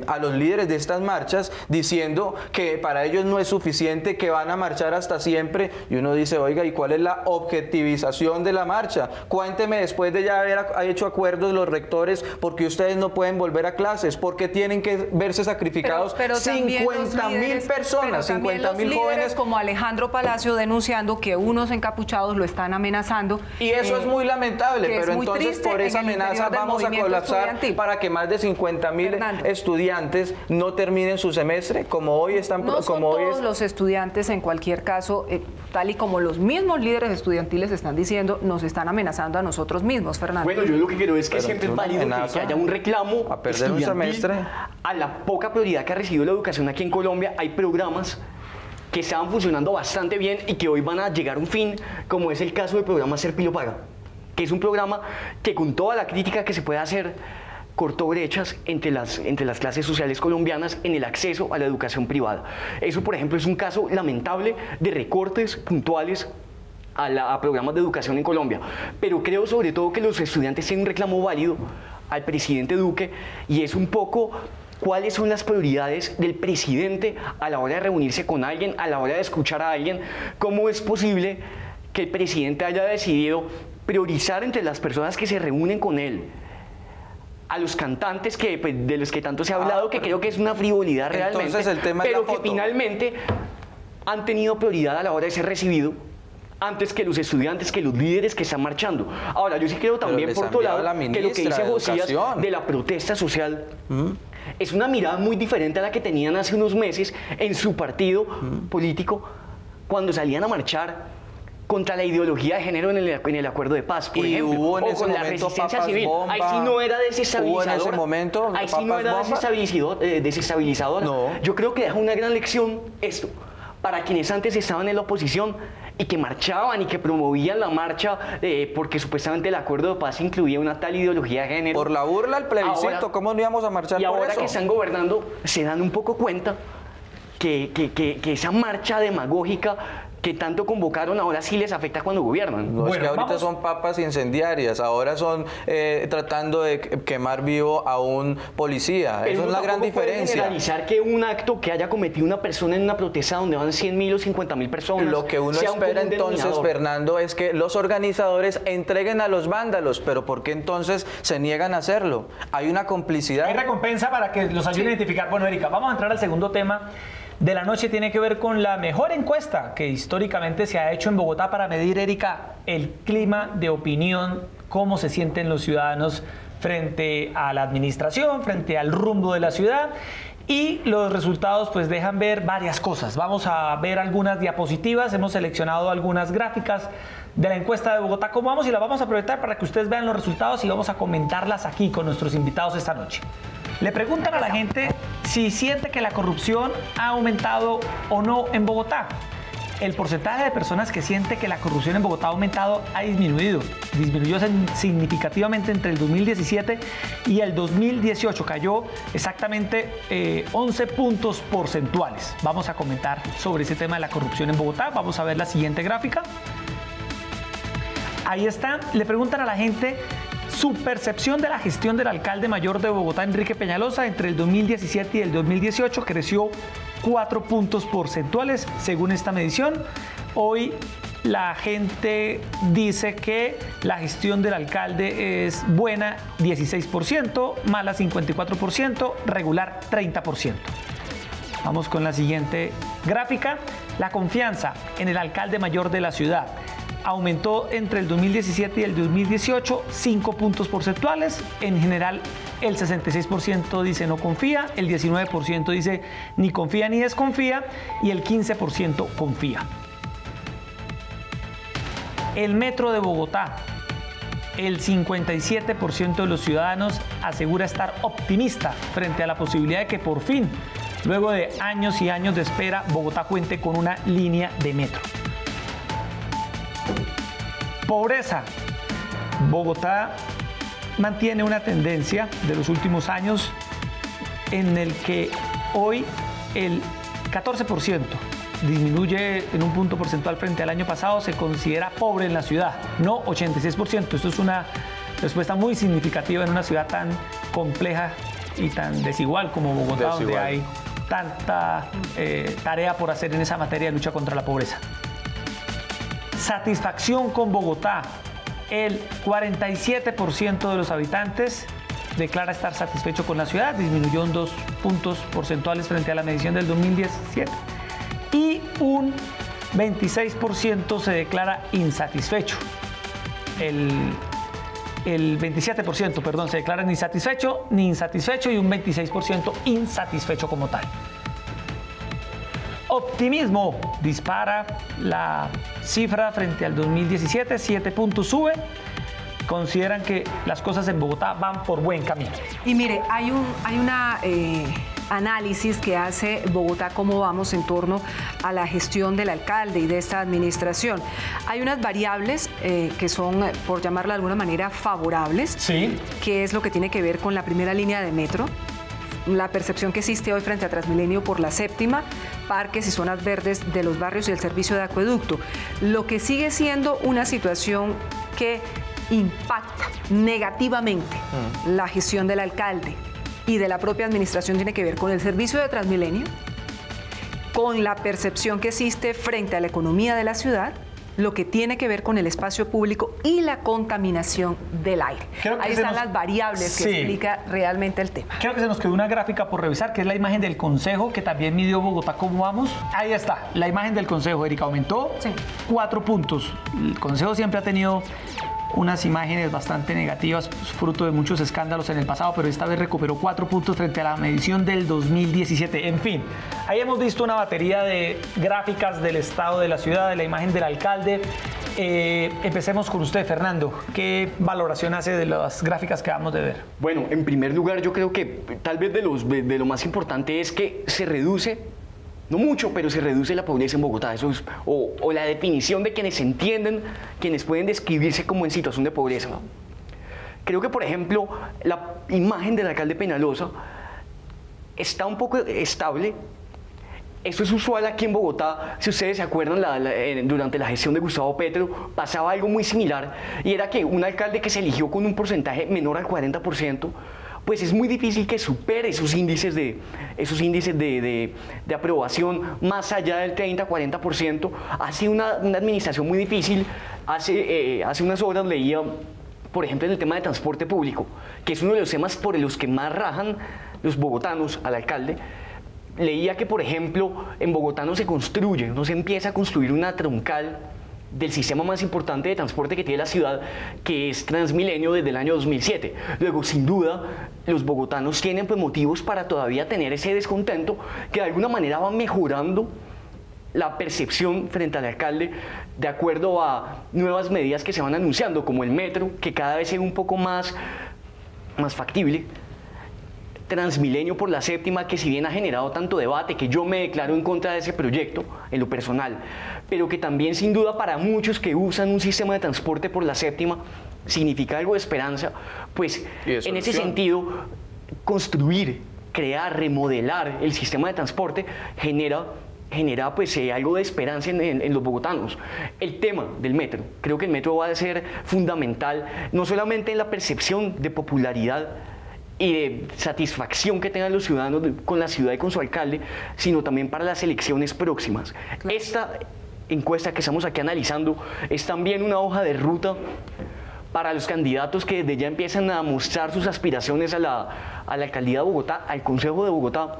a los líderes de estas marchas diciendo que para ellos no es suficiente, que van a marchar hasta siempre, y uno dice, oiga, ¿y cuál es la objetivización de la marcha? Cuénteme, después de ya haber hecho acuerdos los rectores, ¿por qué ustedes no pueden volver a clases? ¿Por qué tienen que verse sacrificados 50.000 personas, 50.000 jóvenes?
Como Alejandro Palacio denunciando que unos encapuchados lo están amenazando.
Y eso es muy lamentable, pero entonces por esa amenaza vamos a colapsar para que más de 50.000 estudiantes no terminen su semestre, como hoy están.
No son todos los estudiantes, en cualquier caso, tal y como los mismos líderes estudiantiles están diciendo, nos están amenazando a nosotros mismos, Fernando.
Bueno, yo lo que quiero es que siempre es válido que haya un reclamo
a perder un semestre.
A la poca prioridad que ha recibido la educación aquí en Colombia, hay programas que estaban funcionando bastante bien y que hoy van a llegar a un fin, como es el caso del programa Ser Pilo Paga, que es un programa que, con toda la crítica que se puede hacer, cortó brechas entre las clases sociales colombianas en el acceso a la educación privada. Eso, por ejemplo, es un caso lamentable de recortes puntuales a programas de educación en Colombia. Pero creo sobre todo que los estudiantes tienen un reclamo válido al presidente Duque, y es un poco cuáles son las prioridades del presidente a la hora de reunirse con alguien, a la hora de escuchar a alguien. ¿Cómo es posible que el presidente haya decidido priorizar entre las personas que se reúnen con él a los cantantes de los que tanto se ha hablado, que creo que es una frivolidad realmente,
entonces el tema es
pero
la foto,
que finalmente han tenido prioridad a la hora de ser recibido antes que los estudiantes, que los líderes que están marchando? Ahora, yo sí creo también, por otro lado, que lo que dice Josías de la protesta social es una mirada muy diferente a la que tenían hace unos meses en su partido político, cuando salían a marchar contra la ideología de género en el acuerdo de paz, por ejemplo,
hubo en
o
ese
con la
momento
resistencia civil.
bomba,
ahí sí no era desestabilizador.
¿Hubo en ese momento
ahí sí no era desestabilizador.
No.
Yo creo que deja una gran lección esto para quienes antes estaban en la oposición y que marchaban y que promovían la marcha porque supuestamente el acuerdo de paz incluía una tal ideología de género.
Por la burla al plebiscito,
ahora,
¿cómo no íbamos a marchar
y
por
ahora
eso?
que están gobernando, se dan un poco cuenta que esa marcha demagógica que tanto convocaron ahora sí les afecta cuando gobiernan.
No, es que ahorita son papas incendiarias, ahora son tratando de quemar vivo a un policía.
Pero
esa es la gran diferencia.
Generalizar que un acto que haya cometido una persona en una protesta donde van 100.000 o 50.000 personas.
Lo que uno
sea un
espera
común
entonces,
denominador.
Fernando, es que los organizadores entreguen a los vándalos, pero ¿por qué entonces se niegan a hacerlo? Hay una complicidad.
Hay recompensa para que los ayude a identificar. Bueno, Erika, vamos a entrar al segundo tema de la noche. Tiene que ver con la mejor encuesta que históricamente se ha hecho en Bogotá para medir, Erika, el clima de opinión, cómo se sienten los ciudadanos frente a la administración, frente al rumbo de la ciudad. Y los resultados pues dejan ver varias cosas. Vamos a ver algunas diapositivas, hemos seleccionado algunas gráficas de la encuesta de Bogotá. ¿Cómo vamos? Y la vamos a aprovechar para que ustedes vean los resultados y vamos a comentarlas aquí con nuestros invitados esta noche. Le preguntan a la gente si siente que la corrupción ha aumentado o no en Bogotá. El porcentaje de personas que siente que la corrupción en Bogotá ha aumentado ha disminuido. Disminuyó significativamente entre el 2017 y el 2018. Cayó exactamente 11 puntos porcentuales. Vamos a comentar sobre ese tema de la corrupción en Bogotá. Vamos a ver la siguiente gráfica. Ahí está. Le preguntan a la gente su percepción de la gestión del alcalde mayor de Bogotá, Enrique Peñalosa, entre el 2017 y el 2018 creció 4 puntos porcentuales según esta medición. Hoy la gente dice que la gestión del alcalde es buena 16%, mala 54%, regular 30%. Vamos con la siguiente gráfica. La confianza en el alcalde mayor de la ciudad aumentó entre el 2017 y el 2018 5 puntos porcentuales. En general, el 66% dice no confía, el 19% dice ni confía ni desconfía y el 15% confía. El metro de Bogotá, el 57% de los ciudadanos asegura estar optimista frente a la posibilidad de que por fin, luego de años y años de espera, Bogotá cuente con una línea de metro. Pobreza. Bogotá mantiene una tendencia de los últimos años en el que hoy el 14% disminuye en un punto porcentual frente al año pasado, se considera pobre en la ciudad, no 86%. Esto es una respuesta muy significativa en una ciudad tan compleja y tan desigual como Bogotá, donde hay tanta tarea por hacer en esa materia de lucha contra la pobreza. Satisfacción con Bogotá. El 47% de los habitantes declara estar satisfecho con la ciudad, disminuyó en 2 puntos porcentuales frente a la medición del 2017. Y un 26% se declara insatisfecho. El 27%, perdón, se declara ni satisfecho ni insatisfecho y un 26% insatisfecho como tal. Optimismo, dispara la cifra frente al 2017, 7 puntos sube. Consideran que las cosas en Bogotá van por buen camino.
Y mire, hay una análisis que hace Bogotá, cómo vamos en torno a la gestión del alcalde y de esta administración. Hay unas variables que son, por llamarla de alguna manera, favorables,
sí,
que es lo que tiene que ver con la primera línea de metro, la percepción que existe hoy frente a Transmilenio por la séptima, parques y zonas verdes de los barrios y el servicio de acueducto. Lo que sigue siendo una situación que impacta negativamente la gestión del alcalde y de la propia administración tiene que ver con el servicio de Transmilenio, con la percepción que existe frente a la economía de la ciudad, lo que tiene que ver con el espacio público y la contaminación del aire. Ahí están las variables que explica realmente el tema.
Creo que se nos quedó una gráfica por revisar, que es la imagen del Consejo, que también midió Bogotá cómo vamos. Ahí está, la imagen del Consejo, Erika, aumentó 4 puntos. El Consejo siempre ha tenido unas imágenes bastante negativas, fruto de muchos escándalos en el pasado, pero esta vez recuperó 4 puntos frente a la medición del 2017. En fin, ahí hemos visto una batería de gráficas del estado de la ciudad, de la imagen del alcalde. Empecemos con usted, Fernando. ¿Qué valoración hace de las gráficas que acabamos de ver?
Bueno, en primer lugar, yo creo que tal vez de lo más importante es que se reduce, no mucho, pero se reduce la pobreza en Bogotá. Eso es, o la definición de quienes entienden, quienes pueden describirse como en situación de pobreza. Creo que, por ejemplo, la imagen del alcalde Peñalosa está un poco estable. Esto es usual aquí en Bogotá. Si ustedes se acuerdan, durante la gestión de Gustavo Petro pasaba algo muy similar, y era que un alcalde que se eligió con un porcentaje menor al 40%, pues es muy difícil que supere esos índices de aprobación más allá del 30-40%. Hace una administración muy difícil. Hace unas horas leía, por ejemplo, en el tema de transporte público, que es uno de los temas por los que más rajan los bogotanos al alcalde. Leía que, por ejemplo, en Bogotá no se construye, no se empieza a construir una troncal del sistema más importante de transporte que tiene la ciudad, que es Transmilenio, desde el año 2007. Luego, sin duda, los bogotanos tienen pues motivos para todavía tener ese descontento, que de alguna manera va mejorando la percepción frente al alcalde de acuerdo a nuevas medidas que se van anunciando, como el metro, que cada vez es un poco más factible. Transmilenio por la séptima, que si bien ha generado tanto debate, que yo me declaro en contra de ese proyecto en lo personal, pero que también sin duda para muchos que usan un sistema de transporte por la séptima significa algo de esperanza, pues en ese sentido construir, crear, remodelar el sistema de transporte genera pues algo de esperanza en los bogotanos. El tema del metro, creo que el metro va a ser fundamental, no solamente en la percepción de popularidad y de satisfacción que tengan los ciudadanos con la ciudad y con su alcalde, sino también para las elecciones próximas. Claro. Esta encuesta que estamos aquí analizando es también una hoja de ruta para los candidatos que desde ya empiezan a mostrar sus aspiraciones a la alcaldía de Bogotá, al Consejo de Bogotá.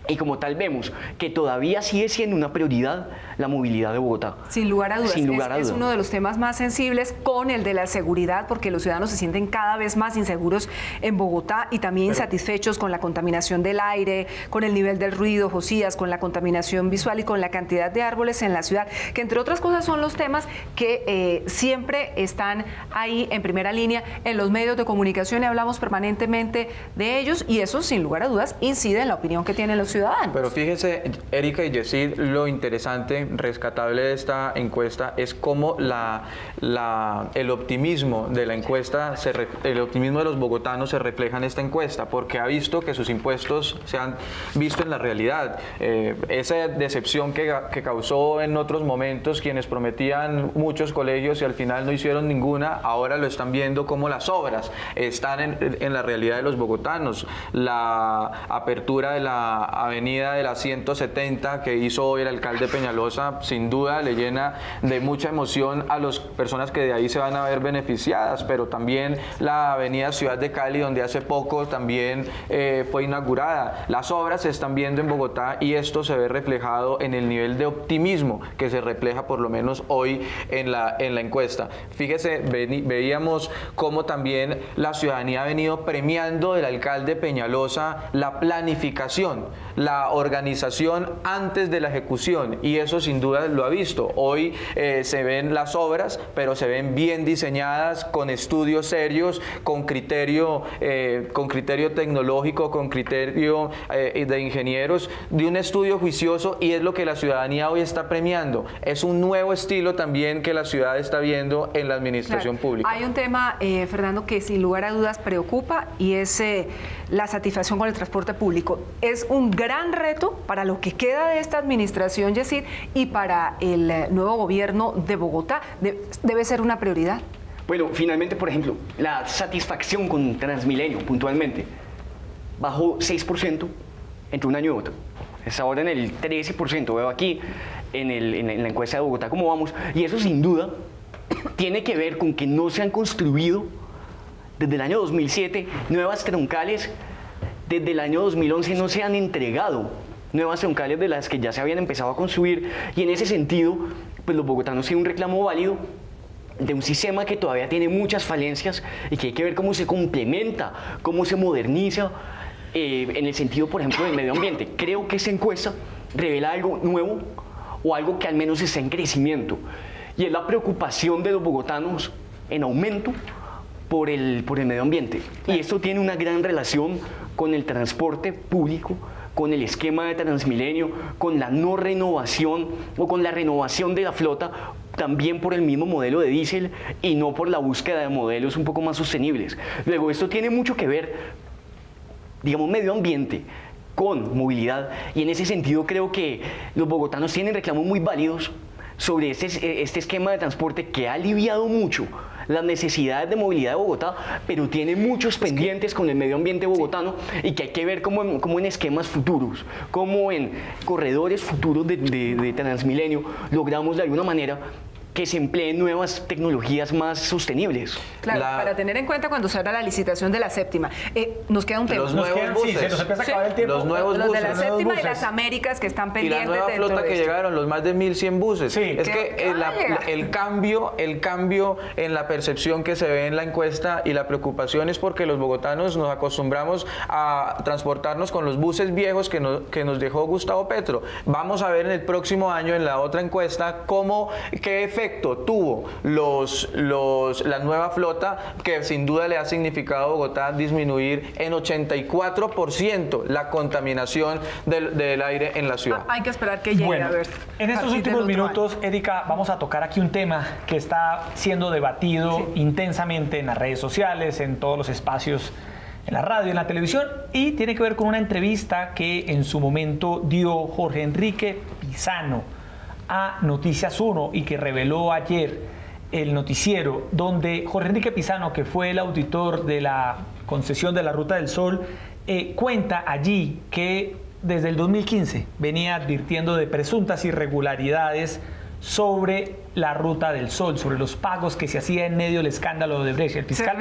Y como tal vemos que todavía sigue siendo una prioridad la movilidad de Bogotá.
Sin lugar a dudas.
Sin lugar a dudas.
Es uno de los temas más sensibles, con el de la seguridad, porque los ciudadanos se sienten cada vez más inseguros en Bogotá y también insatisfechos con la contaminación del aire, con el nivel del ruido, Josías, con la contaminación visual y con la cantidad de árboles en la ciudad, que entre otras cosas son los temas que siempre están ahí en primera línea en los medios de comunicación y hablamos permanentemente de ellos, y eso sin lugar a dudas incide en la opinión que tienen los ciudadanos.
Pero fíjese, Erika y Yesid, lo interesante, rescatable de esta encuesta es cómo el optimismo de la encuesta, el optimismo de los bogotanos se refleja en esta encuesta, porque ha visto que sus impuestos se han visto en la realidad. Esa decepción que causó en otros momentos quienes prometían muchos colegios y al final no hicieron ninguna, ahora lo están viendo como las obras están en la realidad de los bogotanos. La apertura de la avenida de la 170 que hizo hoy el alcalde Peñalosa, sin duda le llena de mucha emoción a las personas que de ahí se van a ver beneficiadas, pero también la avenida Ciudad de Cali, donde hace poco también fue inaugurada. Las obras se están viendo en Bogotá y esto se ve reflejado en el nivel de optimismo que se refleja por lo menos hoy en la encuesta. Fíjese, veíamos cómo también la ciudadanía ha venido premiando del alcalde Peñalosa la planificación. la organización antes de la ejecución, y eso sin duda lo ha visto. Hoy se ven las obras, pero se ven bien diseñadas, con estudios serios, con criterio tecnológico, con criterio de ingenieros, de un estudio juicioso, y es lo que la ciudadanía hoy está premiando. Es un nuevo estilo también que la ciudad está viendo en la administración pública.
Hay un tema, Fernando, que sin lugar a dudas preocupa, y es la satisfacción con el transporte público. Es un gran reto para lo que queda de esta administración, Yesid, y para el nuevo gobierno de Bogotá. ¿Debe ser una prioridad?
Bueno, finalmente, por ejemplo, la satisfacción con Transmilenio, puntualmente, bajó 6% entre un año y otro. Es ahora en el 13%, veo aquí en la encuesta de Bogotá cómo vamos, y eso sin duda tiene que ver con que no se han construido desde el año 2007 nuevas troncales, desde el año 2011 no se han entregado nuevas troncales de las que ya se habían empezado a construir, y en ese sentido, pues los bogotanos tienen un reclamo válido de un sistema que todavía tiene muchas falencias y que hay que ver cómo se complementa, cómo se moderniza, en el sentido, por ejemplo, del medio ambiente. Creo que esa encuesta revela algo nuevo, o algo que al menos está en crecimiento, y es la preocupación de los bogotanos en aumento por el medio ambiente. Y esto tiene una gran relación con el transporte público, con el esquema de Transmilenio, con la no renovación o con la renovación de la flota, también por el mismo modelo de diésel y no por la búsqueda de modelos un poco más sostenibles. Luego, esto tiene mucho que ver, digamos, medio ambiente con movilidad, y en ese sentido creo que los bogotanos tienen reclamos muy válidos sobre este esquema de transporte que ha aliviado mucho las necesidades de movilidad de Bogotá, pero tiene muchos pendientes con el medio ambiente bogotano, y que hay que ver cómo en esquemas futuros, cómo en corredores futuros de Transmilenio logramos de alguna manera que se empleen nuevas tecnologías más sostenibles.
Claro, para tener en cuenta cuando se abra la licitación de la séptima. Nos queda un tema.
Los nuevos buses.
Sí, se nos empieza a acabar el tiempo.
Los nuevos
los
buses.
de la séptima y las Américas que están pendientes.
Y la nueva flota que llegaron, los más de 1.100 buses.
Sí.
Es que el cambio en la percepción que se ve en la encuesta y la preocupación es porque los bogotanos nos acostumbramos a transportarnos con los buses viejos que nos dejó Gustavo Petro. Vamos a ver en el próximo año, en la otra encuesta, qué efecto tuvo la nueva flota, que sin duda le ha significado a Bogotá disminuir en 84% la contaminación del aire en la ciudad.
Hay que esperar que llegue, a ver.
En estos últimos minutos, Erika, vamos a tocar aquí un tema que está siendo debatido intensamente en las redes sociales, en todos los espacios, en la radio, en la televisión, y tiene que ver con una entrevista que en su momento dio Jorge Enrique Pizano a Noticias 1 y que reveló ayer el noticiero, donde Jorge Enrique Pizano, que fue el auditor de la concesión de la Ruta del Sol, cuenta allí que desde el 2015 venía advirtiendo de presuntas irregularidades sobre la Ruta del Sol, sobre los pagos que se hacía en medio del escándalo de Odebrecht. El fiscal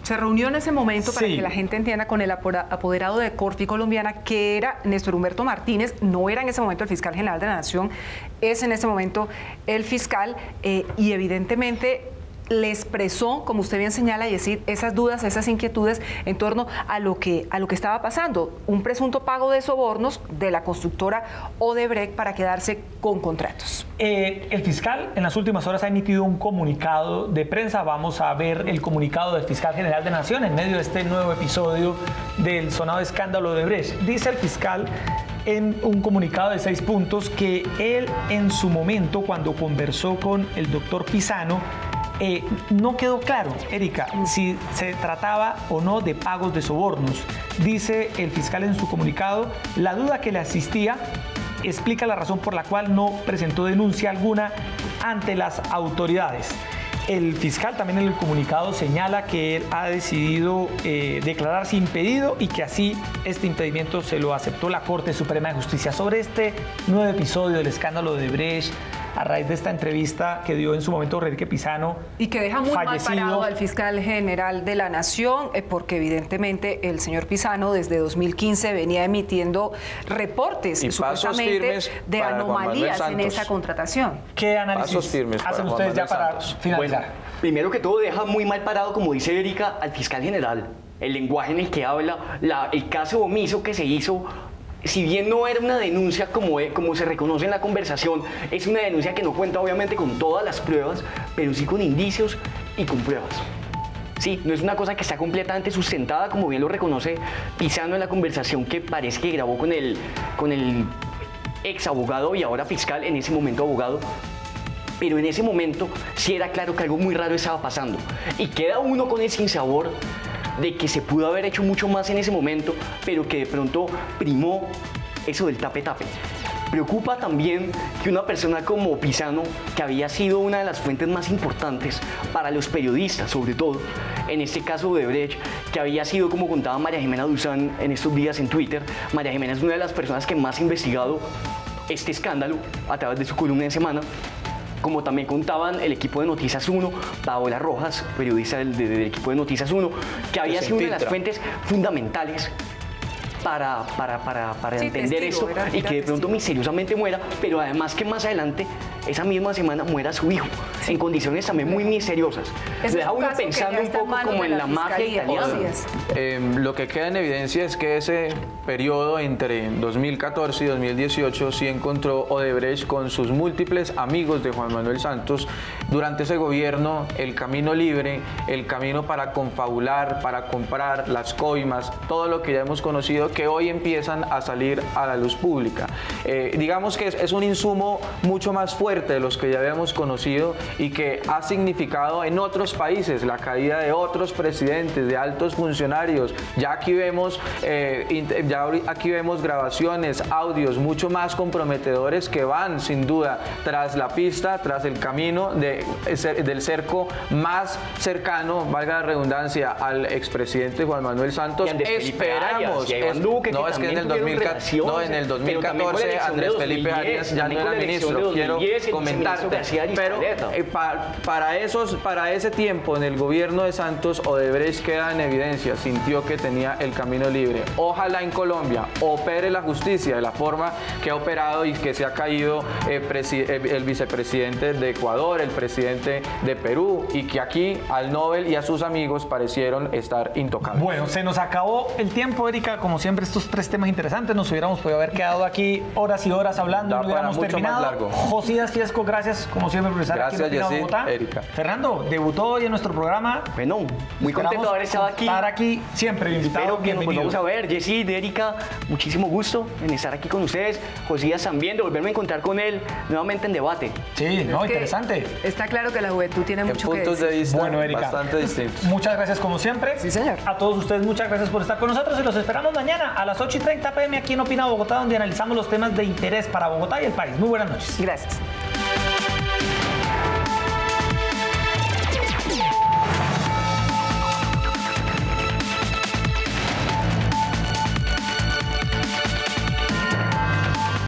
se reunió en ese momento para que la gente entienda con el apoderado de Corfi Colombiana, que era Néstor Humberto Martínez. No era en ese momento el fiscal general de la Nación, es en ese momento el fiscal, y evidentemente le expresó, como usted bien señala, Yesid, esas dudas, esas inquietudes en torno a lo que estaba pasando, un presunto pago de sobornos de la constructora Odebrecht para quedarse con contratos.
El fiscal en las últimas horas ha emitido un comunicado de prensa. Vamos a ver el comunicado del fiscal general de Nación en medio de este nuevo episodio del sonado escándalo de Odebrecht. Dice el fiscal en un comunicado de 6 puntos que él en su momento, cuando conversó con el doctor Pizano, no quedó claro, Erika, si se trataba o no de pagos de sobornos. Dice el fiscal en su comunicado, la duda que le asistía explica la razón por la cual no presentó denuncia alguna ante las autoridades. El fiscal también en el comunicado señala que él ha decidido declararse impedido y que así este impedimento se lo aceptó la Corte Suprema de Justicia. Sobre este nuevo episodio del escándalo de Odebrecht, a raíz de esta entrevista que dio en su momento Jorge Enrique Pizano,
y que deja muy mal parado al fiscal general de la Nación, porque evidentemente el señor Pizano desde 2015 venía emitiendo reportes supuestamente de anomalías en esa contratación.
¿Qué análisis hacen ustedes ya para finalizar?
Bueno, primero que todo deja muy mal parado, como dice Erika, al fiscal general. El lenguaje en el que habla, el caso omiso que se hizo si bien no era una denuncia como se reconoce en la conversación, es una denuncia que no cuenta obviamente con todas las pruebas, pero sí con indicios y con pruebas. Sí, no es una cosa que está completamente sustentada, como bien lo reconoce Pizano en la conversación que parece que grabó con el ex abogado y ahora fiscal, en ese momento abogado. Pero en ese momento sí era claro que algo muy raro estaba pasando. Y queda uno con el sinsabor de que se pudo haber hecho mucho más en ese momento, pero que de pronto primó eso del tape-tape. Preocupa también que una persona como Pizano, que había sido una de las fuentes más importantes para los periodistas, sobre todo, en este caso de Odebrecht, que había sido, como contaba María Jimena Duzán en estos días en Twitter, María Jimena es una de las personas que más ha investigado este escándalo a través de su columna de semana, como también contaban el equipo de Noticias 1, Paola Rojas, periodista del equipo de Noticias 1, que había sido una de las fuentes fundamentales para entender esto y que de pronto misteriosamente muera, pero además que más adelante, esa misma semana, muera su hijo, en condiciones también muy misteriosas.
Ese
Deja uno pensando un poco como en la mafia italiana.
Lo que queda en evidencia es que ese periodo entre 2014 y 2018 sí encontró Odebrecht con sus múltiples amigos de Juan Manuel Santos durante ese gobierno el camino libre, el camino para confabular, para comprar las coimas, todo lo que ya hemos conocido, que hoy empiezan a salir a la luz pública. Digamos que es un insumo mucho más fuerte de los que ya habíamos conocido y que ha significado en otros países la caída de otros presidentes, de altos funcionarios. Ya aquí vemos, grabaciones, audios mucho más comprometedores que van sin duda tras la pista, tras el camino del cerco más cercano, valga la redundancia, al expresidente Juan Manuel Santos. Esperamos. No, es que en el 2014 Andrés Felipe Arias ya no era ministro, quiero comentarte. Pero para ese tiempo en el gobierno de Santos, Odebrecht queda en evidencia, sintió que tenía el camino libre. Ojalá en Colombia opere la justicia de la forma que ha operado y que se ha caído el vicepresidente de Ecuador, el presidente de Perú, y que aquí al Nobel y a sus amigos parecieron estar intocables.
Bueno, se nos acabó el tiempo, Erika. Como siempre, estos tres temas interesantes, nos hubiéramos podido haber quedado aquí horas y horas hablando, no hubiéramos terminado. Josías Fiesco, gracias como siempre por estar aquí en Opina Bogotá. Erika. Fernando, debutó hoy en nuestro programa.
Bueno, muy contento de haber estado aquí.
Estar aquí siempre, invitado, bienvenido.
Vamos a ver, Jessy, de Erika, muchísimo gusto en estar aquí con ustedes. Josías también, de volverme a encontrar con él nuevamente en debate.
Sí, no, interesante.
Está claro que la juventud tiene mucho que decir.
Puntos de vista
bueno, Erika,
bastante distintos.
Muchas gracias como siempre.
Sí, señor.
A todos ustedes, muchas gracias por estar con nosotros y los esperamos mañana a las 8:30 p.m. aquí en Opina Bogotá, donde analizamos los temas de interés para Bogotá y el país. Muy buenas noches.
Gracias.